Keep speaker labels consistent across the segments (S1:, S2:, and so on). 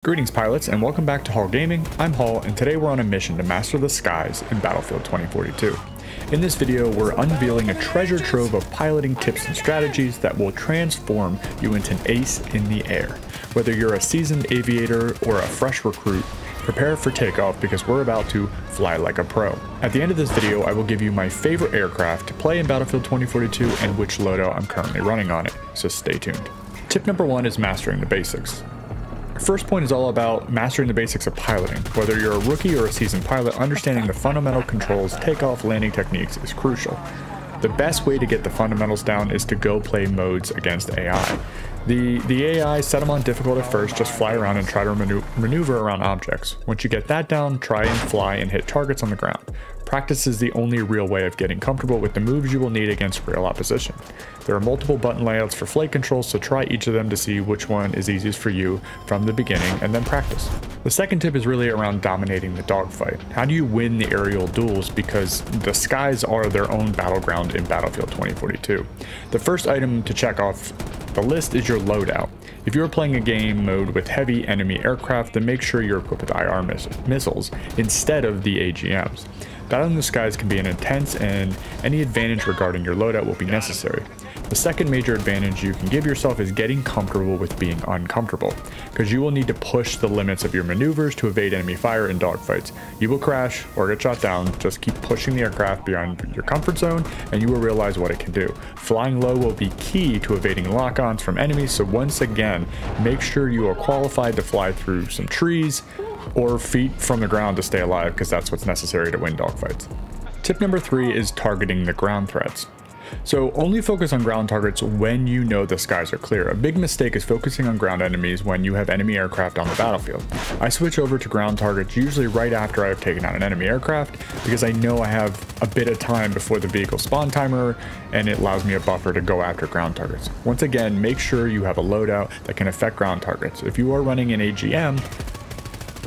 S1: Greetings pilots and welcome back to Hall Gaming. I'm Hall and today we're on a mission to master the skies in Battlefield 2042. In this video we're unveiling a treasure trove of piloting tips and strategies that will transform you into an ace in the air. Whether you're a seasoned aviator or a fresh recruit, prepare for takeoff because we're about to fly like a pro. At the end of this video I will give you my favorite aircraft to play in Battlefield 2042 and which loadout I'm currently running on it, so stay tuned. Tip number 1 is mastering the basics. First point is all about mastering the basics of piloting. Whether you're a rookie or a seasoned pilot, understanding the fundamental controls, takeoff, landing techniques is crucial. The best way to get the fundamentals down is to go play modes against AI. The AI, set them on difficult at first, just fly around and try to maneuver around objects. Once you get that down, try and fly and hit targets on the ground. Practice is the only real way of getting comfortable with the moves you will need against real opposition. There are multiple button layouts for flight controls, so try each of them to see which one is easiest for you from the beginning and then practice. The second tip is really around dominating the dogfight. How do you win the aerial duels? Because the skies are their own battleground in Battlefield 2042. The first item to check off the list is your loadout. If you're playing a game mode with heavy enemy aircraft, then make sure you're equipped with IR missiles instead of the AGMs. Battling the skies can be an intense and any advantage regarding your loadout will be necessary. The second major advantage you can give yourself is getting comfortable with being uncomfortable, because you will need to push the limits of your maneuvers to evade enemy fire in dogfights. You will crash or get shot down, just keep pushing the aircraft beyond your comfort zone and you will realize what it can do. Flying low will be key to evading lock-ons from enemies, so once again, make sure you are qualified to fly through some trees or feet from the ground to stay alive, because that's what's necessary to win dogfights. Tip number 3 is targeting the ground threats. So only focus on ground targets when you know the skies are clear. A big mistake is focusing on ground enemies when you have enemy aircraft on the battlefield. I switch over to ground targets usually right after I have taken out an enemy aircraft, because I know I have a bit of time before the vehicle spawn timer and it allows me a buffer to go after ground targets. Once again, make sure you have a loadout that can affect ground targets. If you are running an AGM,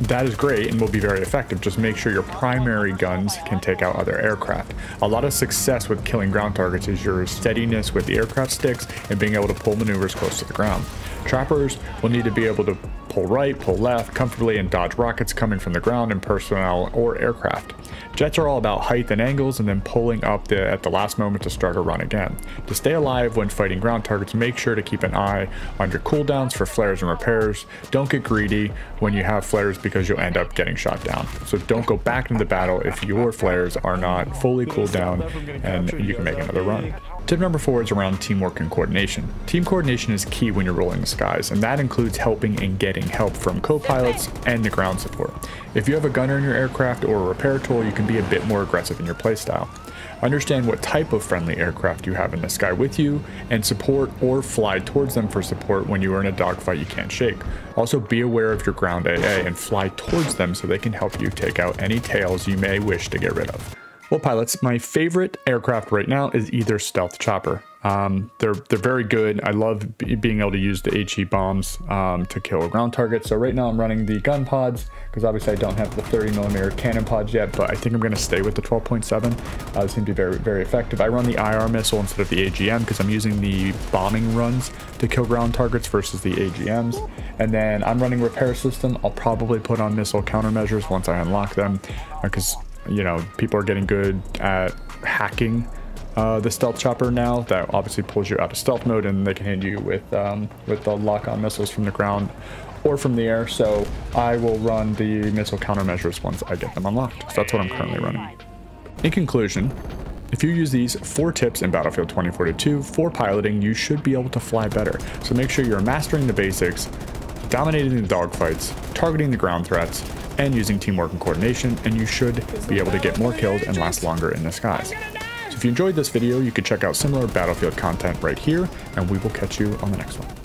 S1: that is great and will be very effective. Just make sure your primary guns can take out other aircraft. A lot of success with killing ground targets is your steadiness with the aircraft sticks and being able to pull maneuvers close to the ground. Trappers will need to be able to pull right, pull left comfortably and dodge rockets coming from the ground and personnel or aircraft. Jets are all about height and angles and then pulling up at the last moment to start a run again. To stay alive when fighting ground targets, make sure to keep an eye on your cooldowns for flares and repairs. Don't get greedy when you have flares because you'll end up getting shot down. So don't go back into the battle if your flares are not fully cooled down and you can make another run. Tip number 4 is around teamwork and coordination. Team coordination is key when you're rolling the skies, and that includes helping and getting help from co-pilots and the ground support. If you have a gunner in your aircraft or a repair tool, you can be a bit more aggressive in your playstyle. Understand what type of friendly aircraft you have in the sky with you and support or fly towards them for support when you are in a dogfight you can't shake. Also be aware of your ground AA and fly towards them so they can help you take out any tails you may wish to get rid of. Well pilots, my favorite aircraft right now is either stealth chopper. They're very good. I love being able to use the HE bombs to kill ground targets. So right now I'm running the gun pods because obviously I don't have the 30mm cannon pods yet, but I think I'm going to stay with the 12.7. They seem to be very, very effective. I run the IR missile instead of the AGM because I'm using the bombing runs to kill ground targets versus the AGMs. And then I'm running repair system. I'll probably put on missile countermeasures once I unlock them because you know, people are getting good at hacking the stealth chopper now. That obviously pulls you out of stealth mode and they can hit you with the lock-on missiles from the ground or from the air. So I will run the missile countermeasures once I get them unlocked. So that's what I'm currently running. In conclusion, if you use these 4 tips in Battlefield 2042 for piloting, you should be able to fly better. So make sure you're mastering the basics, dominating the dogfights, targeting the ground threats, and using teamwork and coordination, and you should be able to get more kills and last longer in the skies. So if you enjoyed this video, you could check out similar Battlefield content right here, and we will catch you on the next one.